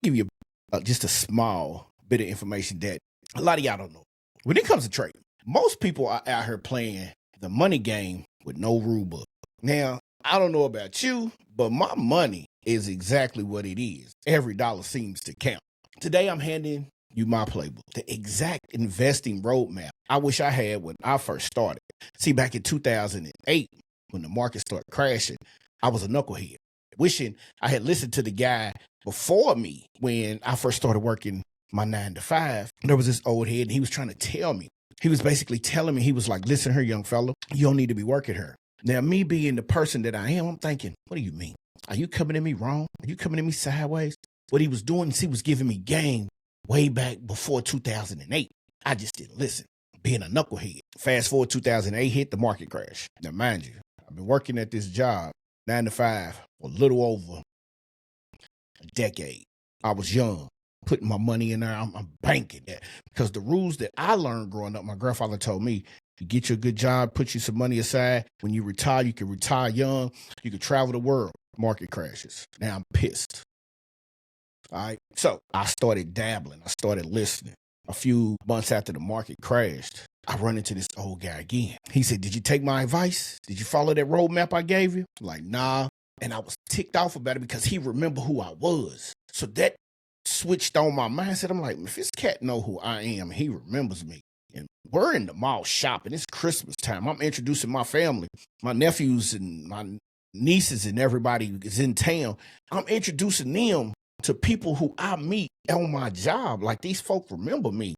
give you just a small bit of information that a lot of y'all don't know. When it comes to trading, most people are out here playing the money game with no rule book. Now, I don't know about you, but my money is exactly what it is. Every dollar seems to count. Today, I'm handing you my playbook, the exact investing roadmap I wish I had when I first started. See, back in 2008, when the market started crashing, I was a knucklehead, wishing I had listened to the guy before me when I first started working my 9 to 5. There was this old head, and he was trying to tell me. He was basically telling me, he was like, listen here, young fella, you don't need to be working here. Now, me being the person that I am, I'm thinking, what do you mean? Are you coming at me wrong? Are you coming at me sideways? What he was doing is he was giving me game way back before 2008. I just didn't listen, being a knucklehead. Fast forward, 2008 hit, the market crash. Now, mind you, I've been working at this job, 9 to 5, for a little over a decade. I was young, putting my money in there. I'm banking that because the rules that I learned growing up, my grandfather told me, you get you a good job, put you some money aside. When you retire, you can retire young. You can travel the world. Market crashes. Now I'm pissed. All right. So I started dabbling. I started listening. A few months after the market crashed, I run into this old guy again. He said, did you take my advice? Did you follow that roadmap I gave you? I'm like, nah. And I was ticked off about it because he remembered who I was. So that switched on my mindset. I'm like, if this cat know who I am, he remembers me. And we're in the mall shopping. It's Christmas time. I'm introducing my family, my nephews and my nieces and everybody is in town. I'm introducing them to people who I meet on my job. Like, these folk remember me.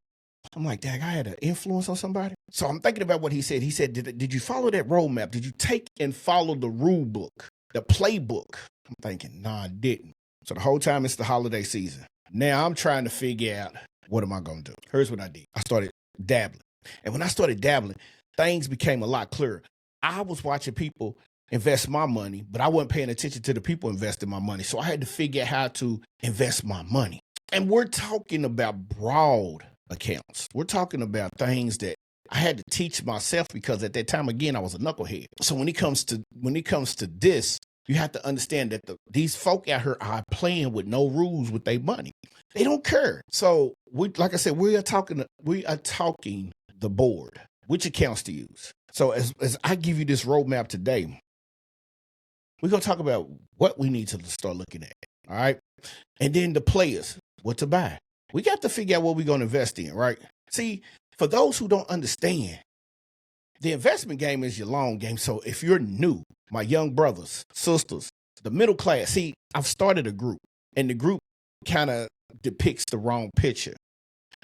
I'm like, dang, I had an influence on somebody. So I'm thinking about what he said. He said, did you follow that roadmap? Did you take and follow the rule book, the playbook? I'm thinking, nah, I didn't. So the whole time it's the holiday season. Now I'm trying to figure out, what am I going to do? Here's what I did. I started dabbling. And when I started dabbling, things became a lot clearer. I was watching people invest my money, but I wasn't paying attention to the people investing my money. So I had to figure out how to invest my money. And we're talking about broad accounts. We're talking about things that I had to teach myself because at that time, again, I was a knucklehead. So when it comes to this, you have to understand that these folk out here are playing with no rules with their money. They don't care. So like I said, we are talking the board, which accounts to use. So as I give you this roadmap today, we're going to talk about what we need to start looking at. All right. And then the players, what to buy. We got to figure out what we're going to invest in, right? See, for those who don't understand, the investment game is your long game. So if you're new, my young brothers, sisters, the middle class, see, I've started a group, and the group kind of depicts the wrong picture.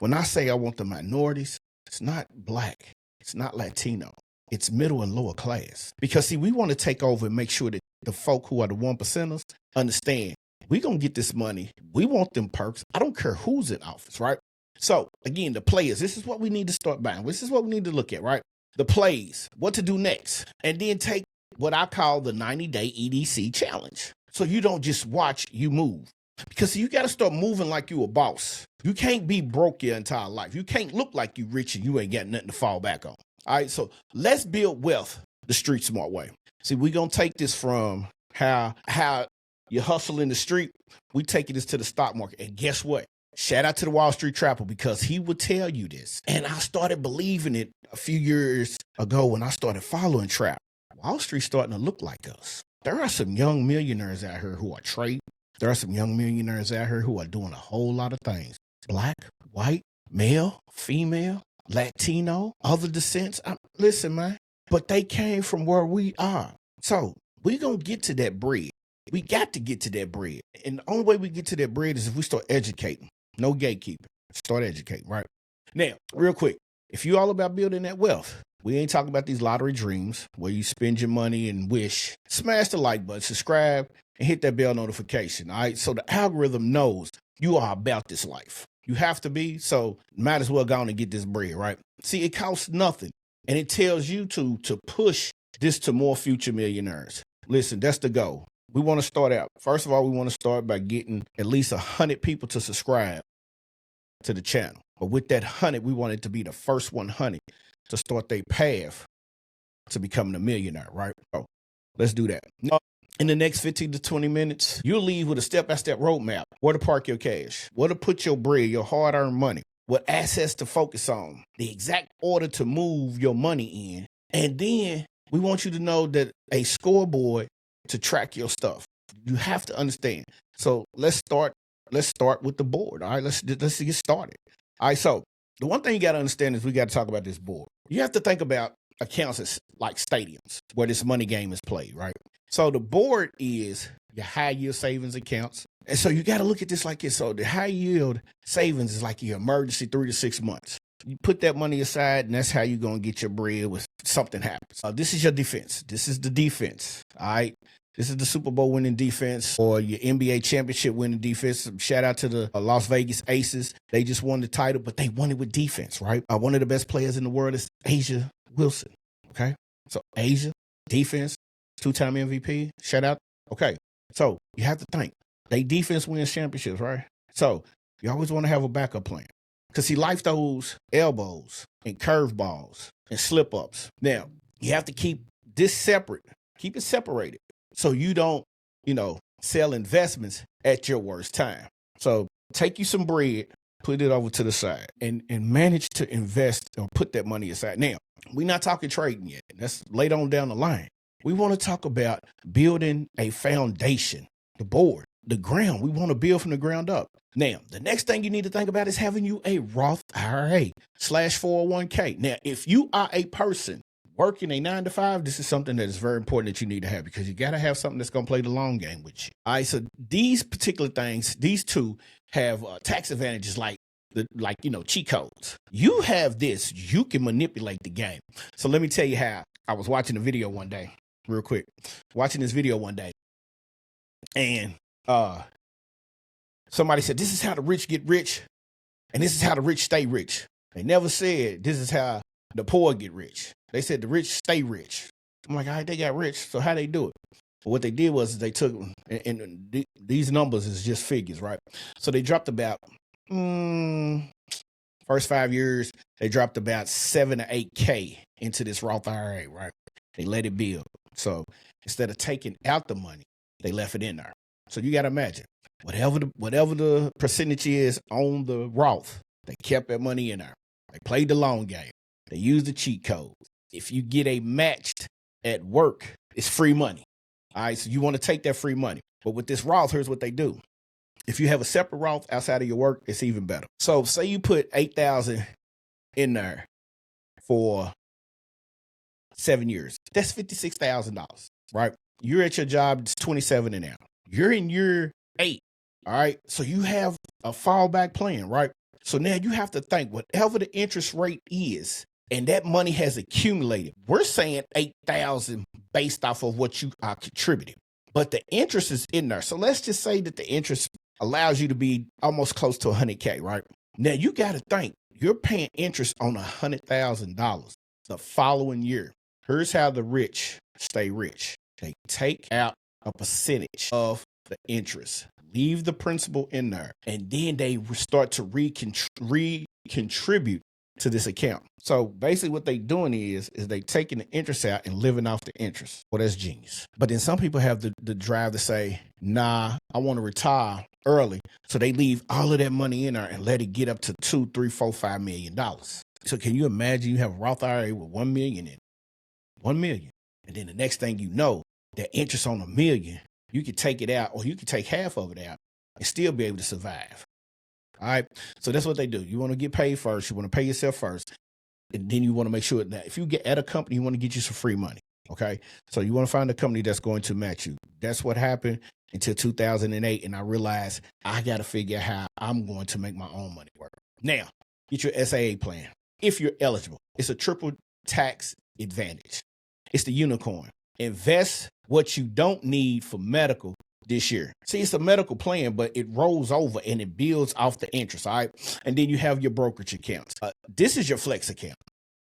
When I say I want the minorities, it's not black, it's not Latino, it's middle and lower class. Because see, we want to take over and make sure that the folk who are the 1%ers understand we're going to get this money. We want them perks. I don't care who's in office, right? So again, the players, this is what we need to start buying. This is what we need to look at, right? The plays, what to do next, and then take what I call the 90-day EDC challenge. So you don't just watch, you move. Because you got to start moving like you a boss. You can't be broke your entire life. You can't look like you rich and you ain't got nothing to fall back on. All right, so let's build wealth the street smart way. See, we're going to take this from how you hustle in the street. We taking this to the stock market. And guess what? Shout out to the Wall Street Trapper, because he would tell you this. And I started believing it a few years ago when I started following Trap. Wall Street's starting to look like us. There are some young millionaires out here who are trading. There are some young millionaires out here who are doing a whole lot of things. Black, white, male, female, Latino, other descents. Listen, man, but they came from where we are. So we're going to get to that bread. We got to get to that bread. And the only way we get to that bread is if we start educating. No gatekeeping. Start educating, right? Now, real quick, if you're all about building that wealth, we ain't talking about these lottery dreams where you spend your money and wish. Smash the like button, subscribe, and hit that bell notification, all right? So the algorithm knows you are about this life. You have to be, so might as well go on and get this bread, right? See, it costs nothing, and it tells you to push this to more future millionaires. Listen, that's the goal. We want to start out. First of all, we want to start by getting at least 100 people to subscribe to the channel. But with that 100, we want it to be the first 100 to start their path to becoming a millionaire, right? So let's do that. in the next 15 to 20 minutes, you'll leave with a step-by-step roadmap, where to park your cash, where to put your bread, your hard-earned money, what assets to focus on, the exact order to move your money in. And then we want you to know that a scoreboard to track your stuff. You have to understand. So let's start with the board. All right, let's get started. All right, so the one thing you got to understand is we got to talk about this board. You have to think about accounts as like stadiums where this money game is played, right? So the board is your high yield savings accounts. And so you got to look at this like this. So the high yield savings is like your emergency 3 to 6 months. You put that money aside, and that's how you're going to get your bread when something happens. This is your defense. This is the defense. All right. This is the Super Bowl winning defense or your NBA championship winning defense. Shout out to the Las Vegas Aces. They just won the title, but they won it with defense, right? One of the best players in the world is Asia Wilson. Okay. So Asia, defense, 2-time MVP. Shout out. Okay. So you have to think. They defense wins championships, right? So you always want to have a backup plan. Because see, life throws elbows and curveballs and slip-ups. Now, you have to keep this separate. Keep it separated so you don't, sell investments at your worst time. So take you some bread, put it over to the side, and manage to invest or put that money aside. Now, we're not talking trading yet. That's later on down the line. We want to talk about building a foundation, the board, the ground. We want to build from the ground up. Now, the next thing you need to think about is having you a Roth IRA / 401k. Now, if you are a person working a 9 to 5, this is something that is very important that you need to have because you got to have something that's going to play the long game with you. All right, so these particular things, these two have tax advantages like cheat codes. You have this, you can manipulate the game. So let me tell you how. I was watching a video one day, real quick, and somebody said, this is how the rich get rich, and this is how the rich stay rich. They never said this is how the poor get rich. They said the rich stay rich. I'm like, all right, they got rich, so how they do it? But what they did was they took, and these numbers is just figures, right? So they dropped about, first 5 years, they dropped about 7 to 8K into this Roth IRA, right? They let it build. So instead of taking out the money, they left it in there. So you got to imagine, whatever the percentage is on the Roth, they kept that money in there. They played the long game. They used the cheat code. If you get a matched at work, it's free money. All right, so you want to take that free money. But with this Roth, here's what they do. If you have a separate Roth outside of your work, it's even better. So say you put $8,000 in there for 7 years. That's $56,000, right? You're at your job, it's 27 an hour. You're in year 8, all right? So you have a fallback plan, right? So now you have to think whatever the interest rate is, and that money has accumulated. We're saying 8,000 based off of what you are contributing, but the interest is in there. So let's just say that the interest allows you to be almost close to 100K, right? Now you got to think you're paying interest on $100,000 the following year. Here's how the rich stay rich. They take out a percentage of the interest, leave the principal in there, and then they start to recontribute to this account. So basically what they doing is they taking the interest out and living off the interest. Well, that's genius. But then some people have the drive to say, nah, I want to retire early. So they leave all of that money in there and let it get up to $2, $3, $4, $5 million. So can you imagine you have a Roth IRA with 1 million in it? 1 million. And then the next thing you know, that interest on $1 million, you can take it out or you can take half of it out and still be able to survive. All right. So that's what they do. You want to get paid first. You want to pay yourself first. And then you want to make sure that if you get at a company, you want to get you some free money. Okay. So you want to find a company that's going to match you. That's what happened until 2008. And I realized I got to figure out how I'm going to make my own money work. Now, get your SAA plan. If you're eligible, it's a triple tax advantage. It's the unicorn. Invest what you don't need for medical this year. See, it's a medical plan, but it rolls over and it builds off the interest, all right? And then you have your brokerage accounts. This is your flex account.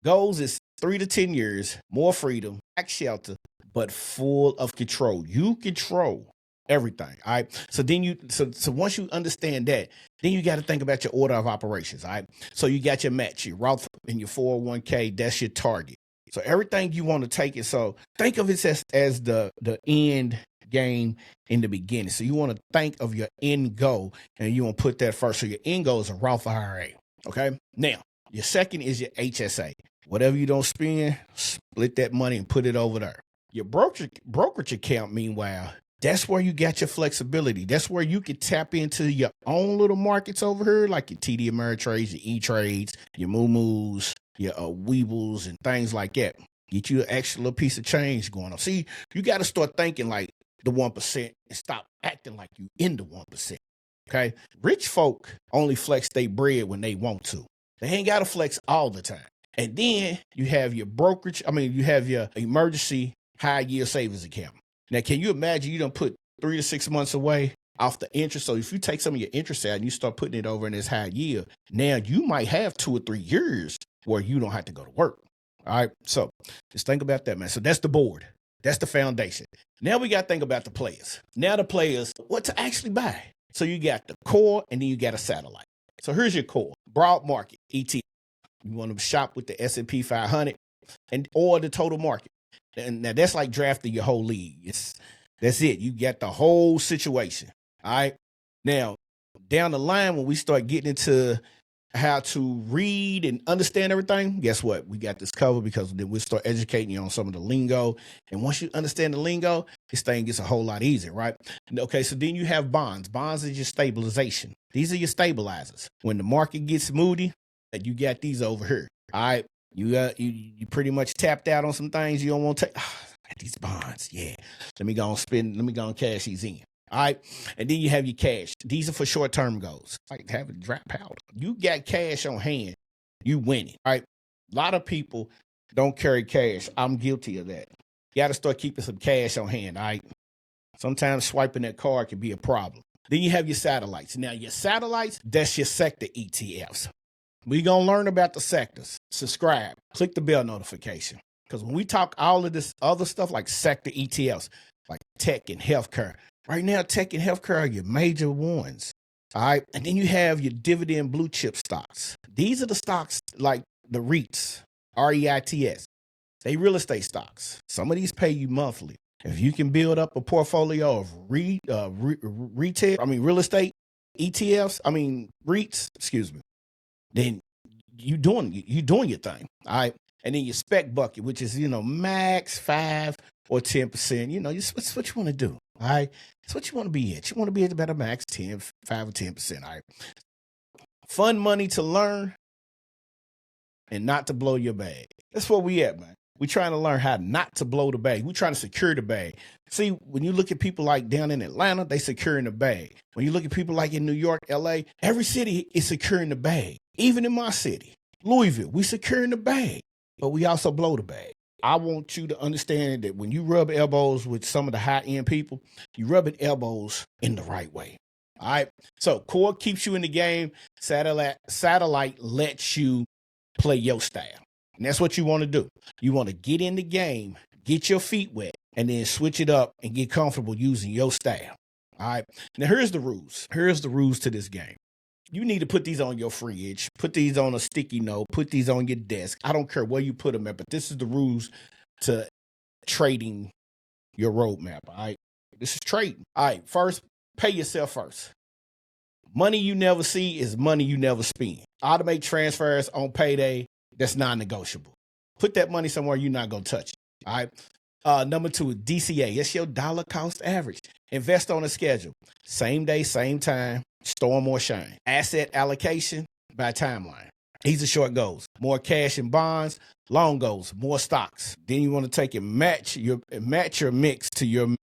Goals is 3 to 10 years, more freedom, tax shelter, but full of control. You control everything, all right? So then so once you understand that, then you got to think about your order of operations, all right? So you got your match, your Roth and your 401k, that's your target. So everything you want to take it. So think of it as the end game in the beginning. So you want to think of your end goal, and you want to put that first. So your end goal is a Roth IRA. Okay. Now, your second is your HSA. Whatever you don't spend, split that money and put it over there. Your brokerage account, meanwhile, that's where you got your flexibility. That's where you can tap into your own little markets over here, like your TD Ameritrades, your E-Trades, your Moo-Moos, your Weebles, and things like that. Get you an extra little piece of change going on. See, you got to start thinking like the 1% and stop acting like you in the 1%. Okay? Rich folk only flex their bread when they want to. They ain't got to flex all the time. And then you have your you have your emergency high yield savings account. Now, can you imagine you don't put 3 to 6 months away off the interest? So if you take some of your interest out and you start putting it over in this high yield, now you might have 2 or 3 years where you don't have to go to work. All right. So just think about that, man. So that's the board. That's the foundation. Now we got to think about the players. Now the players, what to actually buy. So you got the core and then you got a satellite. So here's your core, broad market, ETF. You want to shop with the S&P 500 or the total market. And now that's like drafting your whole league. That's it. You got the whole situation. All right. Now, down the line, when we start getting into how to read and understand everything, guess what? We got this covered, because then we'll start educating you on some of the lingo. And once you understand the lingo, this thing gets a whole lot easier, right? Okay, so then you have bonds. Bonds is your stabilization. These are your stabilizers. When the market gets moody, you got these over here. All right. You pretty much tapped out on some things you don't want to take. These bonds, yeah. Let me go and cash these in. All right. And then you have your cash. These are for short-term goals. Like having dry powder. You got cash on hand, you winning. All right. A lot of people don't carry cash. I'm guilty of that. You got to start keeping some cash on hand. All right. Sometimes swiping that card can be a problem. Then you have your satellites. Now, your satellites, that's your sector ETFs. We're going to learn about the sectors. Subscribe. Click the bell notification. Because when we talk all of this other stuff like sector ETFs, like tech and healthcare, right now tech and healthcare are your major ones. All right. And then you have your dividend blue chip stocks. These are the stocks like the REITs, REITs. They real estate stocks. Some of these pay you monthly. If you can build up a portfolio of real estate ETFs, REITs, then you doing your thing. All right. And then your spec bucket, which is, max 5 or 10%. It's what you want to do. All right. It's what you want to be at. You want to be at about a max 5 or 10%. All right. Fun money to learn and not to blow your bag. That's where we at, man. We're trying to learn how not to blow the bag. We're trying to secure the bag. See, when you look at people like down in Atlanta, they securing the bag. When you look at people like in New York, LA, every city is securing the bag. Even in my city, Louisville, we securing the bag, but we also blow the bag. I want you to understand that when you rub elbows with some of the high-end people, you rubbing elbows in the right way. All right. So core keeps you in the game. Satellite lets you play your style. And that's what you want to do. You want to get in the game, get your feet wet, and then switch it up and get comfortable using your style. All right. Now, here's the rules. Here's the rules to this game. You need to put these on your fridge, put these on a sticky note, put these on your desk. I don't care where you put them at, but this is the rules to trading your roadmap. All right. This is trading. All right. First, pay yourself first. Money you never see is money you never spend. Automate transfers on payday. That's non-negotiable. Put that money somewhere you're not going to touch it. All right. Number 2 is DCA. It's your dollar cost average. Invest on a schedule. Same day, same time, storm or shine. Asset allocation by timeline. These are short goals. More cash and bonds. Long goals. More stocks. Then you want to take and match your mix to your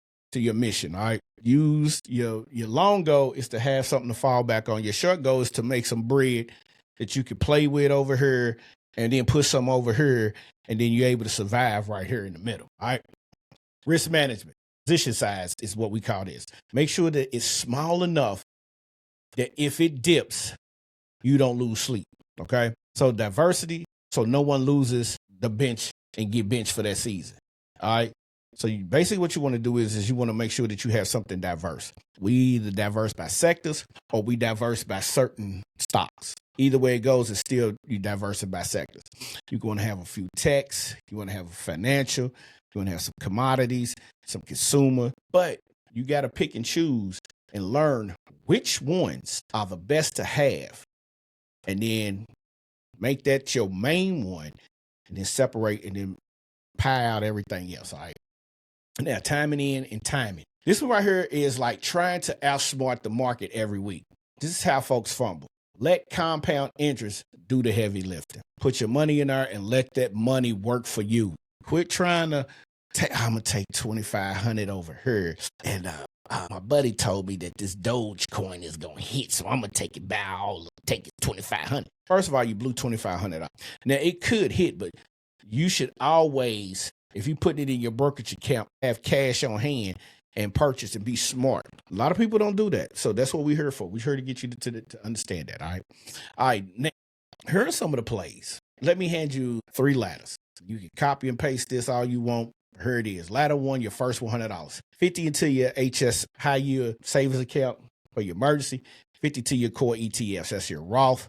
mission. All right. Use your long goal is to have something to fall back on. Your short goal is to make some bread that you can play with over here, and then put some over here, and then you're able to survive right here in the middle. All right. Risk management. Position size is what we call this. Make sure that it's small enough that if it dips, you don't lose sleep. Okay. So diversity, so no one loses the bench and get benched for that season. All right. So basically what you want to do is you want to make sure that you have something diverse. We either diverse by sectors or we diverse by certain stocks. Either way it goes, it's still you diverse by sectors. You're going to have a few techs. You want to have a financial. You want to have some commodities, some consumer. But You got to pick and choose and learn which ones are the best to have. And then make that your main one. And then separate and then pie out everything else. All right. Now, timing in and timing. This one right here is like trying to outsmart the market every week. This is how folks fumble. Let compound interest do the heavy lifting. Put your money in there and let that money work for you. Quit trying to I'm going to take 2,500 over here. And my buddy told me that this Dogecoin is going to hit, so I'm going to take it by all, take it 2,500. First of all, you blew 2,500 out. Now, it could hit, but you should always, if you put it in your brokerage account, have cash on hand and purchase and be smart. A lot of people don't do that. So that's what we're here for. We're here to get you to understand that. All right. All right. Now, here are some of the plays. Let me hand you 3 ladders. You can copy and paste this all you want. Here it is. Ladder 1, your first $100. 50 into your HS high yield savings account for your emergency. 50 to your core ETFs. That's your Roth,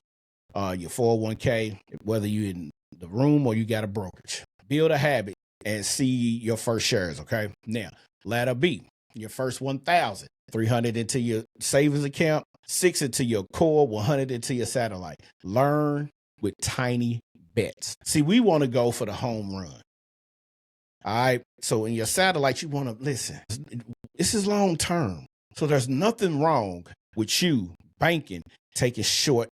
your 401k, whether you're in the room or you got a brokerage. Build a habit and see your first shares. Okay. Now, ladder B, your first 1,000. 300 into your savings account, 6 into your core, 100 into your satellite. Learn with tiny bets. See, we want to go for the home run. All right. So in your satellite, you want to listen. This is long term. So there's nothing wrong with you banking, taking short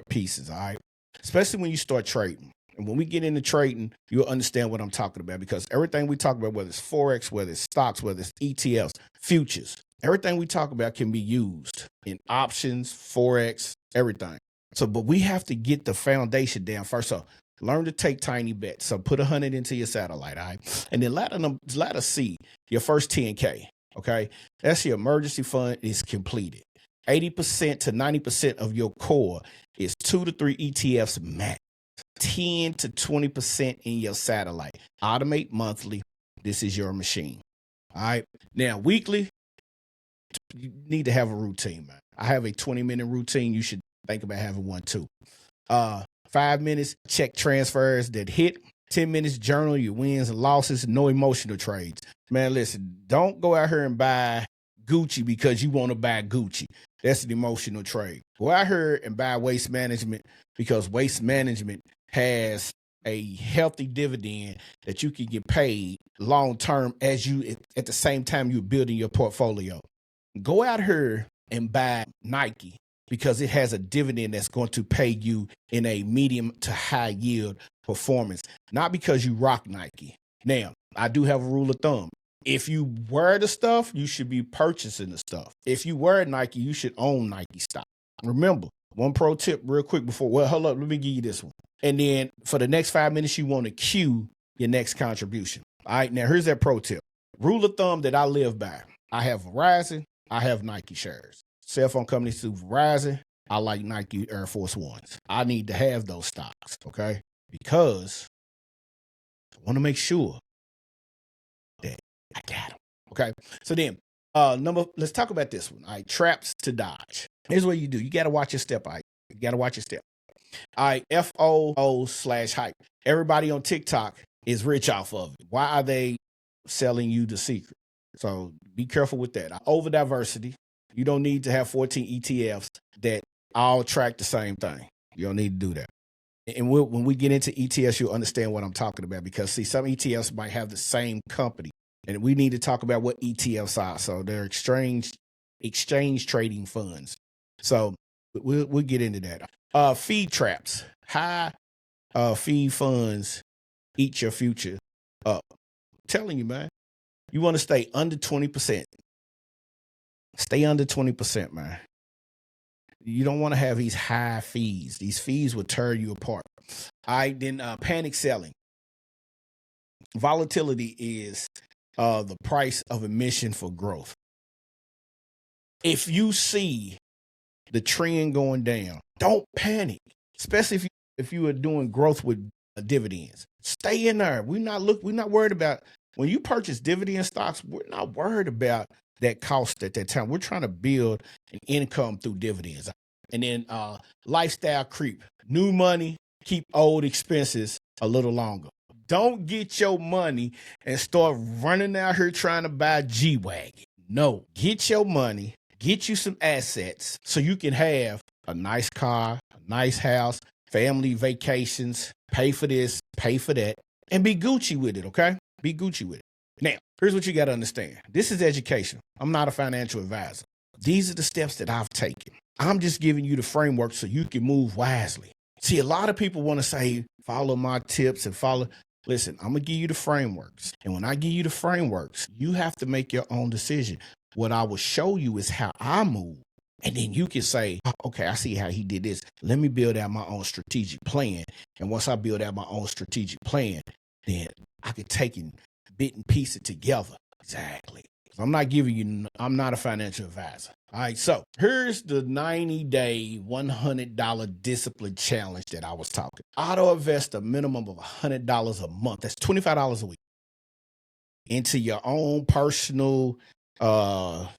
pieces. All right. Especially when you start trading. And when we get into trading, you'll understand what I'm talking about, because everything we talk about, whether it's Forex, whether it's stocks, whether it's ETFs, futures, everything we talk about can be used in options, Forex, everything. So, but we have to get the foundation down first. So learn to take tiny bets. So put 100 into your satellite, all right? And then ladder C, your first 10K, okay? That's your emergency fund is completed. 80% to 90% of your core is 2 to 3 ETFs max. 10 to 20% in your satellite. Automate monthly. This is your machine. All right. Now, weekly, you need to have a routine, man. I have a 20-minute routine. You should think about having one too. 5 minutes, check transfers that hit. 10 minutes, journal your wins and losses. No emotional trades. Man, listen, don't go out here and buy Gucci because you want to buy Gucci. That's an emotional trade. Go out here and buy Waste Management because Waste Management has a healthy dividend that you can get paid long term as you at the same time you're building your portfolio. Go out here and buy Nike because it has a dividend that's going to pay you in a medium to high yield performance, not because you rock Nike. Now, I do have a rule of thumb. If you wear the stuff, you should be purchasing the stuff. If you wear Nike, you should own Nike stock. Remember, one pro tip real quick before, well, hold up, let me give you this one. And then for the next 5 minutes, you want to cue your next contribution. All right, now here's that pro tip. Rule of thumb that I live by. I have Verizon, I have Nike shares. Cell phone companies through Verizon, I like Nike Air Force Ones. I need to have those stocks, okay? Because I want to make sure that I got them, okay? So then, let's talk about this one. All right, traps to dodge. Here's what you do. You got to watch your step, all right? You got to watch your step. All right, FOO/hype. Everybody on TikTok is rich off of it. Why are they selling you the secret? So be careful with that. Over diversity. You don't need to have 14 ETFs that all track the same thing. You don't need to do that. And when we get into ETFs, you'll understand what I'm talking about, because see, some ETFs might have the same company, and we need to talk about what ETFs are. So they're exchange trading funds. So we'll get into that. Feed traps. High feed funds eat your future up. I'm telling you, man. You want to stay under 20%. Stay under 20%, man. You don't want to have these high fees. These fees will tear you apart. All right, then panic selling. Volatility is the price of admission for growth. If you see the trend going down, don't panic, especially if you are doing growth with dividends. Stay in there. We're not worried about when you purchase dividend stocks. We're not worried about that cost at that time. We're trying to build an income through dividends. And then lifestyle creep. New money, keep old expenses a little longer. Don't get your money and start running out here trying to buy G-Wagon. No, get your money, get you some assets so you can have a nice car, a nice house, family vacations, pay for this, pay for that, and be Gucci with it, okay? Be Gucci with it. Now, here's what you got to understand. This is education. I'm not a financial advisor. These are the steps that I've taken. I'm just giving you the framework so you can move wisely. See, a lot of people want to say, follow my tips and follow. Listen, I'm going to give you the frameworks. And when I give you the frameworks, you have to make your own decision. What I will show you is how I move. And then you can say, okay, I see how he did this. Let me build out my own strategic plan. And once I build out my own strategic plan, then I can take and bit and piece it together. Exactly. I'm not a financial advisor. All right, so here's the 90-day, $100 discipline challenge that I was talking. Auto invest a minimum of $100 a month. That's $25 a week into your own personal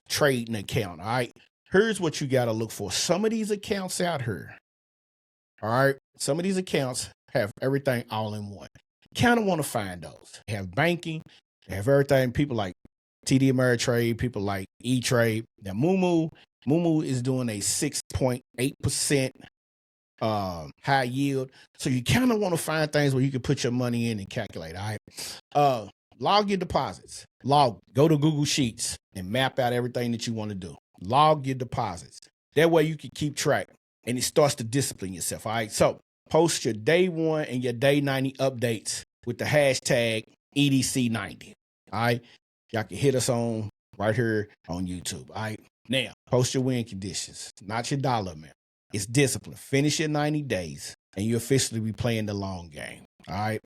trading account. All right, here's what you got to look for. Some of these accounts out here, all right, some of these accounts have everything all in one. You kind of want to find those. They have banking, they have everything. People like TD Ameritrade, people like E-Trade. Now, Moomoo is doing a 6.8% high yield. So you kind of want to find things where you can put your money in and calculate. All right. Log your deposits. Go to Google Sheets and map out everything that you want to do. Log your deposits. That way you can keep track and it starts to discipline yourself. All right. So post your day 1 and your day 90 updates with the hashtag EDC90. All right. Y'all can hit us on right here on YouTube. All right. Now, post your win conditions, not your dollar amount. It's discipline. Finish your 90 days, and you officially be playing the long game. All right.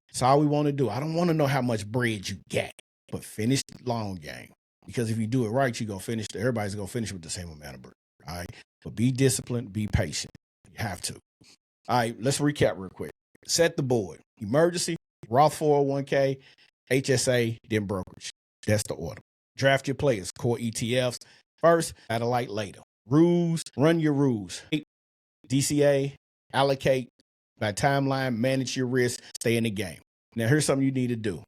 That's all we want to do. I don't want to know how much bread you got, but finish the long game. Because if you do it right, you're going to finish. Everybody's going to finish with the same amount of bread. All right. But be disciplined, be patient. You have to. All right. Let's recap real quick. Set the board. Emergency, Roth 401k, HSA, then brokerage. That's the order. Draft your players, core ETFs first, satellite later. Rules, run your rules. DCA, allocate by timeline, manage your risk, stay in the game. Now, here's something you need to do.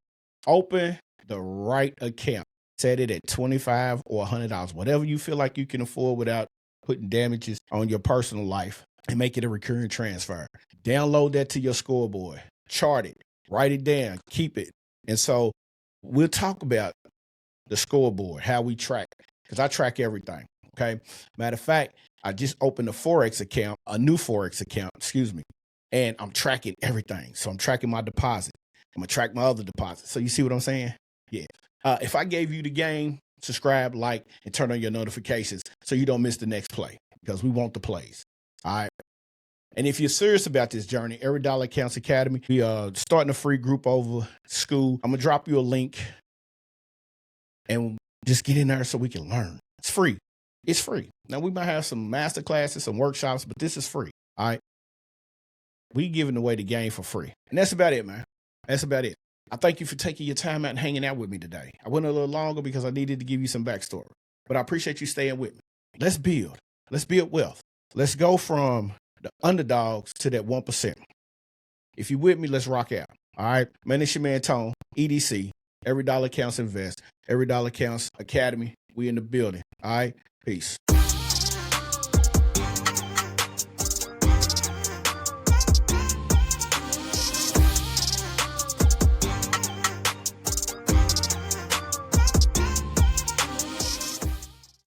Open the right account. Set it at $25 or $100, whatever you feel like you can afford without putting damages on your personal life, and make it a recurring transfer. Download that to your scoreboard. Chart it. Write it down. Keep it. And so we'll talk about the scoreboard, how we track, because I track everything, okay? Matter of fact, I just opened a new Forex account, and I'm tracking everything. So I'm tracking my deposit. I'm going to track my other deposits. So you see what I'm saying? Yeah. If I gave you the game, subscribe, like, and turn on your notifications so you don't miss the next play, because we want the plays, all right? And if you're serious about this journey, Every Dollar Counts Academy, we are starting a free group over school. I'm going to drop you a link and just get in there so we can learn. It's free. It's free. Now, we might have some master classes, some workshops, but this is free. All right. We giving away the game for free. And that's about it, man. That's about it. I thank you for taking your time out and hanging out with me today. I went a little longer because I needed to give you some backstory, but I appreciate you staying with me. Let's build. Let's build wealth. Let's go from the underdogs to that 1%. If you with me, let's rock out. All right. Man, it's your man, Tone, EDC, Every Dollar Counts Invest, Every Dollar Counts Academy. We in the building. All right. Peace.